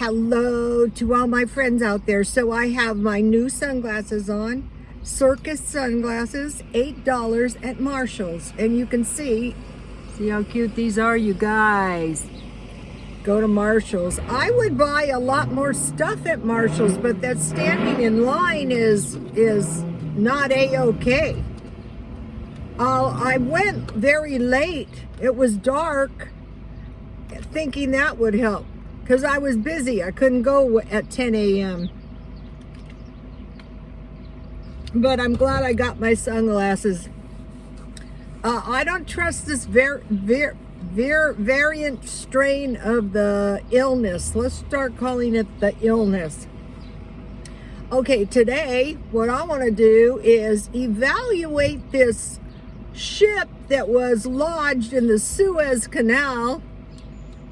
Hello to all my friends out there. So I have my new sunglasses on, Circus sunglasses, $8 at Marshall's. And you can see how cute these are, you guys. Go to Marshall's. I would buy a lot more stuff at Marshall's, but that standing in line is not a-okay. I went very late. It was dark, thinking that would help. Because I was busy. I couldn't go at 10 a.m. But I'm glad I got my sunglasses. I don't trust this variant strain of the illness. Let's start calling it the illness. Okay, today what I want to do is evaluate this ship that was lodged in the Suez Canal.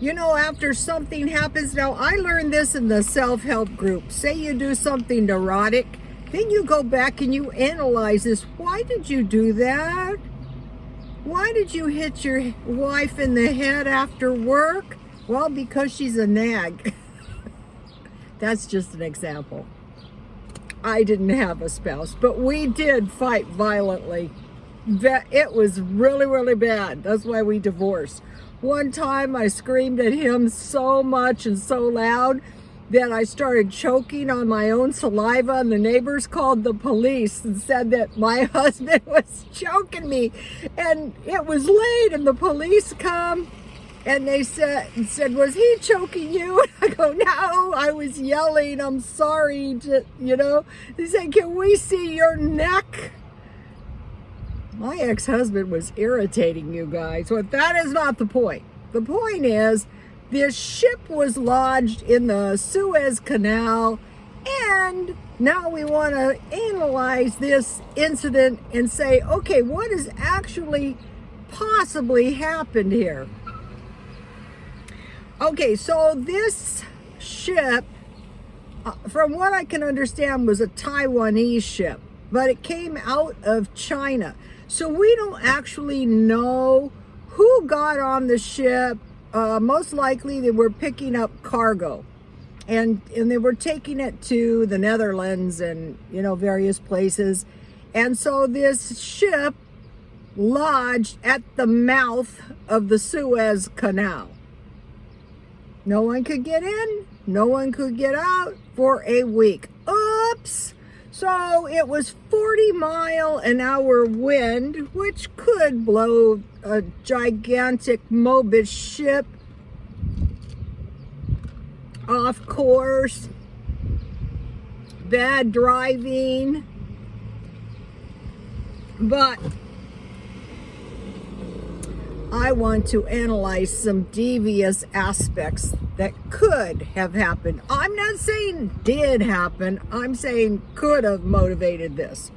You know, after something happens, now I learned this in the self-help group. Say you do something neurotic, then you go back and you analyze this. Why did you do that? Why did you hit your wife in the head after work? Well, because she's a nag. That's just an example. I didn't have a spouse, but we did fight violently. It was really, really bad. That's why we divorced. One time I screamed at him so much and so loud that I started choking on my own saliva, and the neighbors called the police and said that my husband was choking me. And it was late and the police come and they said, was he choking you? I go, no, I was yelling, I'm sorry. They said, can we see your neck? My ex-husband was irritating, you guys, but that is not the point. The point is, this ship was lodged in the Suez Canal, and now we want to analyze this incident and say, okay, what has actually possibly happened here? Okay, so this ship, from what I can understand, was a Taiwanese ship, but it came out of China. So we don't actually know who got on the ship. Most likely they were picking up cargo, and they were taking it to the Netherlands and, various places. And so this ship lodged at the mouth of the Suez Canal. No one could get in, no one could get out for a week. Oops! So it was 40-mile-an-hour wind, which could blow a gigantic Mobius ship off course. Bad driving. But I want to analyze some devious aspects that could have happened. I'm not saying did happen. I'm saying could have motivated this.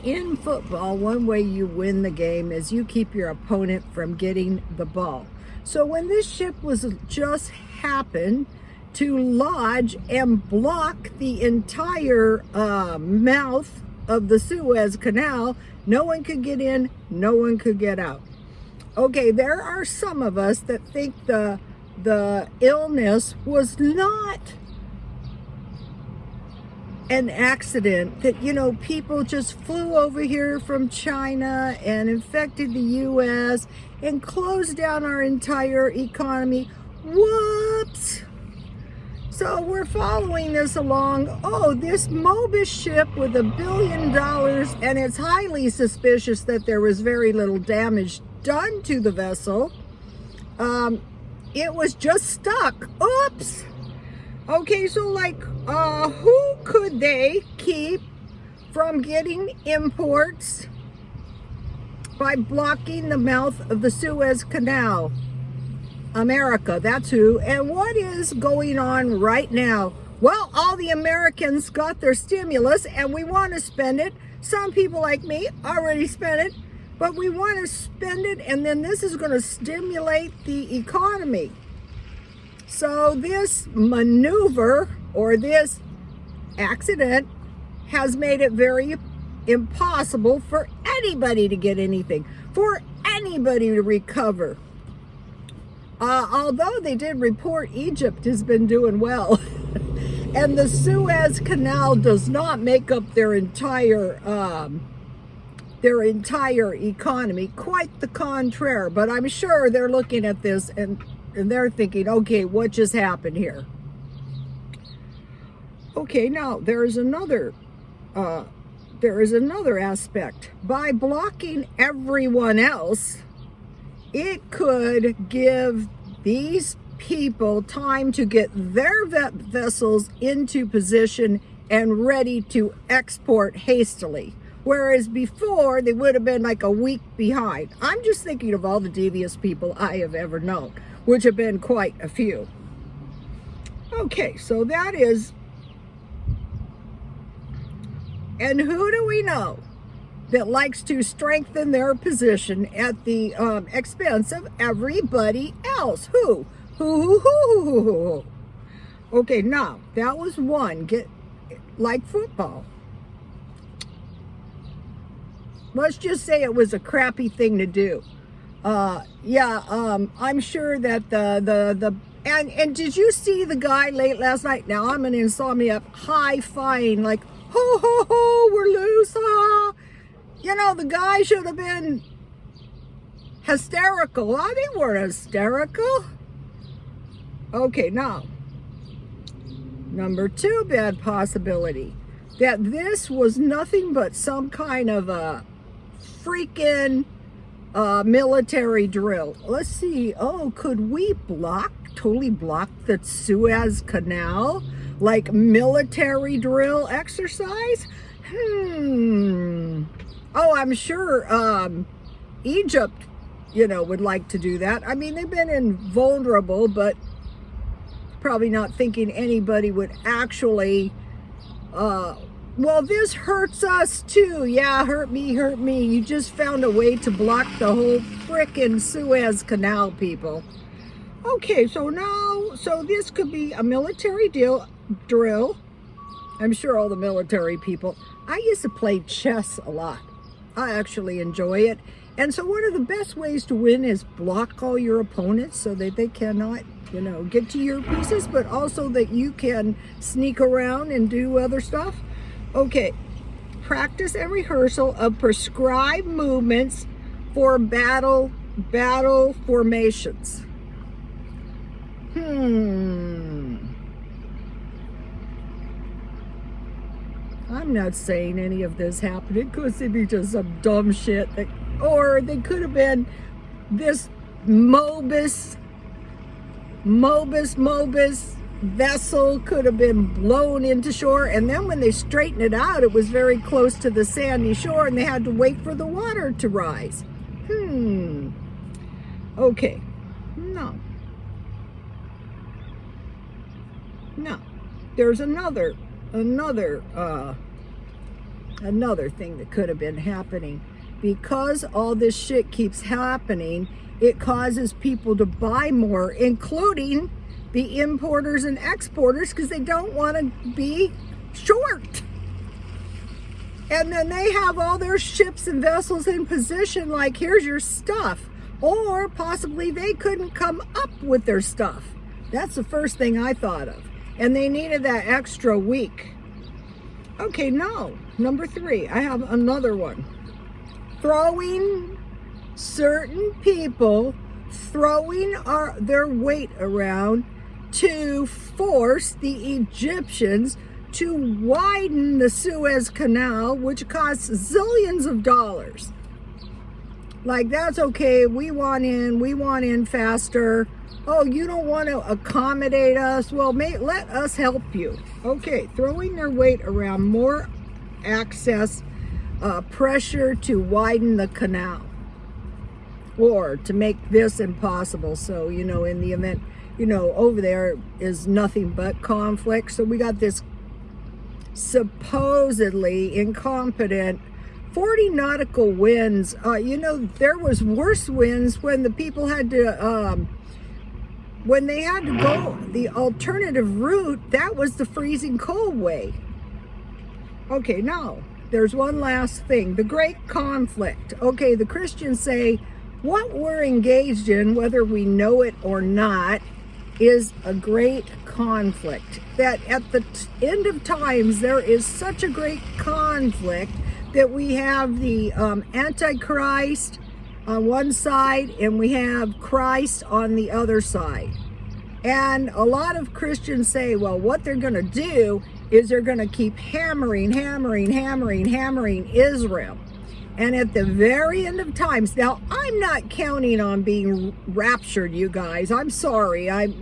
In football, one way you win the game is you keep your opponent from getting the ball. So when this ship was just happened to lodge and block the entire mouth of the Suez Canal, no one could get in, no one could get out. Okay, there are some of us that think the illness was not an accident, that, people just flew over here from China and infected the U.S. and closed down our entire economy. Whoops! So we're following this along. Oh, this Mobius ship with $1 billion, and it's highly suspicious that there was very little damage done to the vessel. It was just stuck. Oops! Okay, so who could they keep from getting imports by blocking the mouth of the Suez Canal? America, that's who. And what is going on right now? Well, all the Americans got their stimulus and we want to spend it. Some people like me already spent it, but we want to spend it, and then this is going to stimulate the economy. So this maneuver or this accident has made it very impossible for anybody to get anything, for anybody to recover. Although they did report Egypt has been doing well. And the Suez Canal does not make up their entire economy. Quite the contrary. But I'm sure they're looking at this and they're thinking, okay, what just happened here? Okay, now there is another aspect. By blocking everyone else, it could give these people time to get their vessels into position and ready to export hastily. Whereas before, they would have been like a week behind. I'm just thinking of all the devious people I have ever known, which have been quite a few. Okay, so that is... And who do we know that likes to strengthen their position at the expense of everybody else? Who? Okay, now, that was one. Get like football. Let's just say it was a crappy thing to do. I'm sure that and did you see the guy late last night? Now, I'm an insomniac, high-fiving, like, ho, ho, ho, we're loose, ah. You know, the guy should have been hysterical. Oh, they weren't hysterical. Okay, now, number two bad possibility, that this was nothing but some kind of a freaking military drill. Let's see. Oh, could we totally block the Suez Canal? Like military drill exercise? Oh, I'm sure Egypt, would like to do that. I mean, they've been invulnerable, but probably not thinking anybody would actually, well, this hurts us too. Yeah, hurt me. You just found a way to block the whole frickin' Suez Canal, people. Okay, so this could be a military drill. I'm sure all the military people. I used to play chess a lot. I actually enjoy it. And so one of the best ways to win is block all your opponents so that they cannot, get to your pieces, but also that you can sneak around and do other stuff. Okay, practice and rehearsal of prescribed movements for battle formations. I'm not saying any of this happened. It could be just some dumb shit, or they could have been this Mobus vessel could have been blown into shore, and then when they straightened it out, it was very close to the sandy shore, and they had to wait for the water to rise. Okay, no. There's another thing that could have been happening. Because all this shit keeps happening, it causes people to buy more, including the importers and exporters, because they don't want to be short. And then they have all their ships and vessels in position, like, here's your stuff. Or possibly they couldn't come up with their stuff. That's the first thing I thought of. And they needed that extra week. Okay, no. Number three, I have another one. Throwing certain people, their weight around to force the Egyptians to widen the Suez Canal, which costs zillions of dollars. Like, that's okay, we want in faster. Oh, you don't want to accommodate us? Well, let us help you. Okay, throwing their weight around, more access, pressure to widen the canal, or to make this impossible. So, in the event, over there is nothing but conflict. So we got this supposedly incompetent 40 nautical winds. There was worse winds when the people had to, when they had to go the alternative route. That was the freezing cold way. Okay, now, there's one last thing. The great conflict. Okay, the Christians say, What we're engaged in, whether we know it or not, is a great conflict. That at the end of times, there is such a great conflict that we have the Antichrist on one side and we have Christ on the other side. And a lot of Christians say, well, what they're going to do is they're going to keep hammering Israel. And at the very end of times, now I'm not counting on being raptured, you guys. I'm sorry. I'm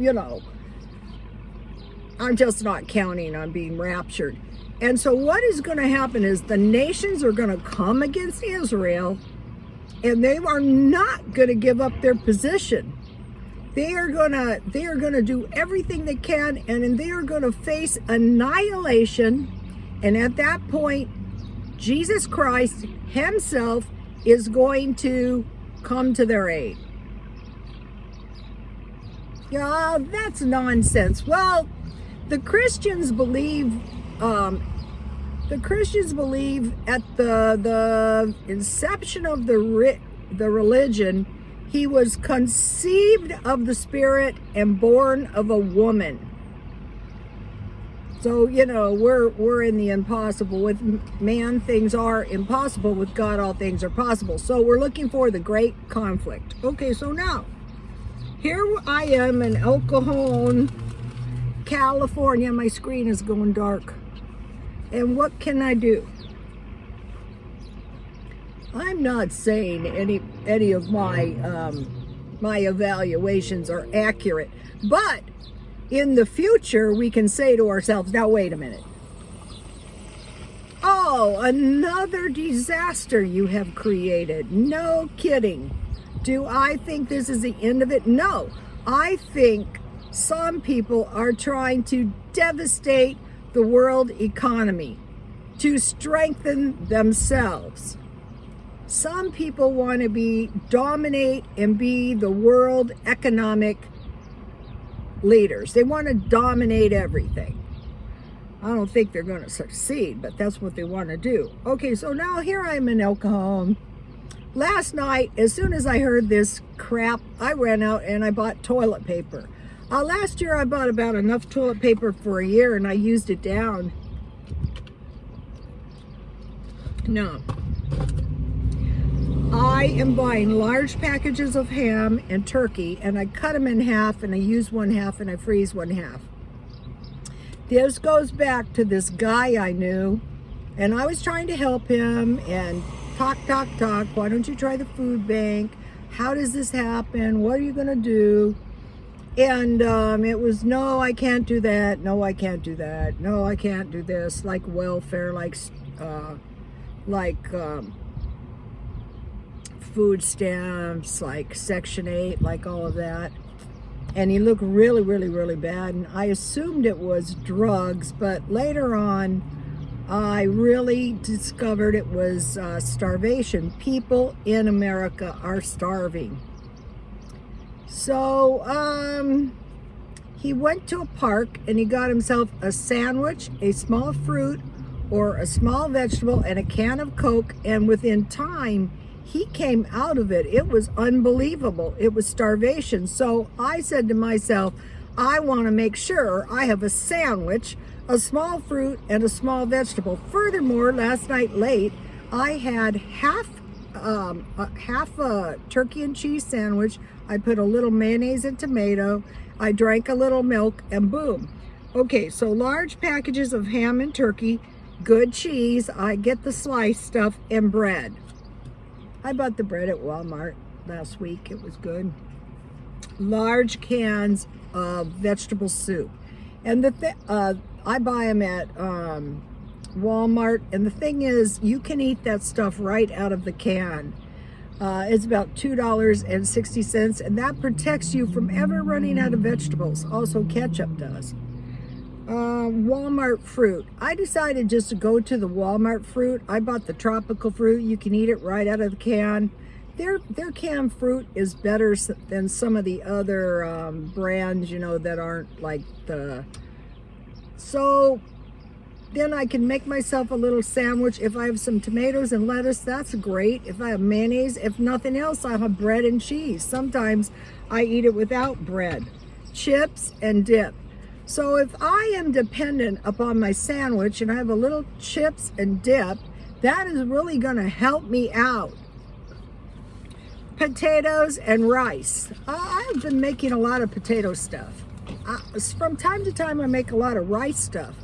just not counting on being raptured. And so what is going to happen is the nations are going to come against Israel, and they are not going to give up their position. They are going to do everything they can, and then they are going to face annihilation. And at that point, Jesus Christ himself is going to come to their aid. Yeah, that's nonsense. Well, the Christians believe at the inception of the religion, he was conceived of the Spirit and born of a woman. So, we're in the impossible. With man, things are impossible. With God, all things are possible. So we're looking for the great conflict. Okay, so now, here I am in El Cajon, California. My screen is going dark. And what can I do? I'm not saying any of my my evaluations are accurate, but in the future we can say to ourselves, now wait a minute. Oh, another disaster you have created. No kidding. Do I think this is the end of it? No. I think some people are trying to devastate the world economy to strengthen themselves. Some people want to dominate and be the world economic leaders. They want to dominate everything. I don't think they're going to succeed, but that's what they want to do. Okay, so now here I am in El Cajon. Last night, as soon as I heard this crap, I ran out and I bought toilet paper. Last year I bought about enough toilet paper for a year and I used it down. No. I am buying large packages of ham and turkey, and I cut them in half, and I use one half, and I freeze one half. This goes back to this guy I knew, and I was trying to help him, and talk. Why don't you try the food bank? How does this happen? What are you going to do? And it was, no, I can't do that. No, I can't do that. No, I can't do this. Like welfare, like food stamps, like Section 8, like all of that. And he looked really, really, really bad. And I assumed it was drugs, but later on, I really discovered it was starvation. People in America are starving. So he went to a park and he got himself a sandwich, a small fruit, or a small vegetable, and a can of Coke. And within time, he came out of it. It was unbelievable. It was starvation. So I said to myself, I want to make sure I have a sandwich, a small fruit, and a small vegetable. Furthermore, last night late, I had half a turkey and cheese sandwich. I put a little mayonnaise and tomato. I drank a little milk, and boom. Okay, so large packages of ham and turkey, good cheese. I get the sliced stuff, and bread. I bought the bread at Walmart last week. It was good. Large cans of vegetable soup. And I buy them at Walmart. And the thing is, you can eat that stuff right out of the can. It's about $2.60. And that protects you from ever running out of vegetables. Also, ketchup does. Walmart fruit. I decided just to go to the Walmart fruit. I bought the tropical fruit. You can eat it right out of the can. Their canned fruit is better than some of the other brands, that aren't like the... So then I can make myself a little sandwich. If I have some tomatoes and lettuce, that's great. If I have mayonnaise, if nothing else, I'll have bread and cheese. Sometimes I eat it without bread, chips and dip. So if I am dependent upon my sandwich and I have a little chips and dip, that is really going to help me out. Potatoes and rice. I've been making a lot of potato stuff. From time to time, I make a lot of rice stuff.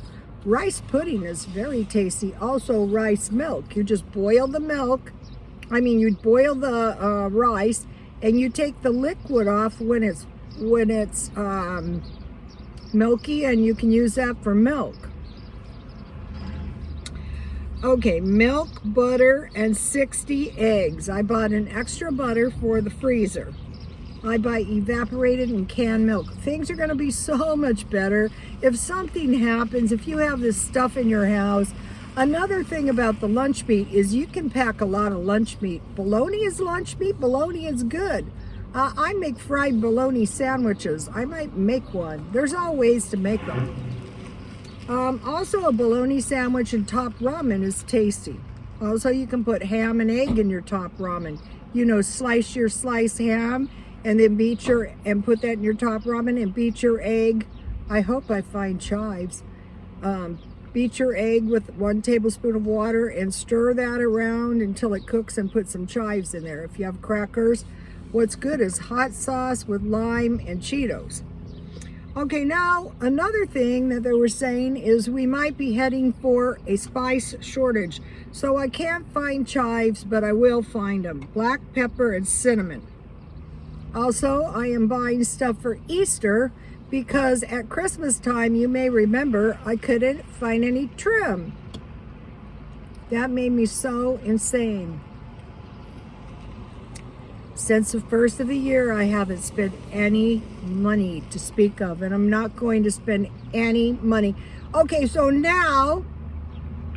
Rice pudding is very tasty. Also, rice milk. You just boil the milk. You boil the rice, and you take the liquid off when it's milky, and you can use that for milk. Okay, milk, butter, and 60 eggs. I bought an extra butter for the freezer. I buy evaporated and canned milk. Things are going to be so much better if something happens, if you have this stuff in your house. Another thing about the lunch meat is you can pack a lot of lunch meat. Bologna is lunch meat. Bologna is good. I make fried bologna sandwiches. I might make one. There's all ways to make them. Also, a bologna sandwich and top ramen is tasty. Also, you can put ham and egg in your top ramen. Slice your sliced ham and then put that in your top ramen and beat your egg. I hope I find chives. Beat your egg with 1 tablespoon of water and stir that around until it cooks, and put some chives in there. If you have crackers, what's good is hot sauce with lime and Cheetos. Okay, now another thing that they were saying is we might be heading for a spice shortage. So I can't find chives, but I will find them. Black pepper and cinnamon. Also, I am buying stuff for Easter because at Christmas time, you may remember, I couldn't find any trim. That made me so insane. Since the first of the year, I haven't spent any money to speak of, and I'm not going to spend any money. Okay, so now,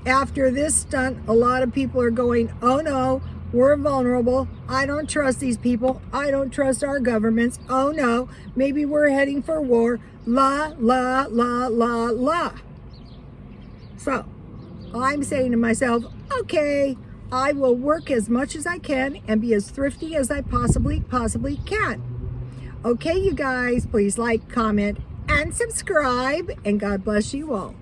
after this stunt, a lot of people are going, oh no, we're vulnerable. I don't trust these people. I don't trust our governments. Oh no, maybe we're heading for war. La, la, la, la, la. So, I'm saying to myself, okay, I will work as much as I can and be as thrifty as I possibly can. Okay, you guys, please like, comment, and subscribe, and God bless you all.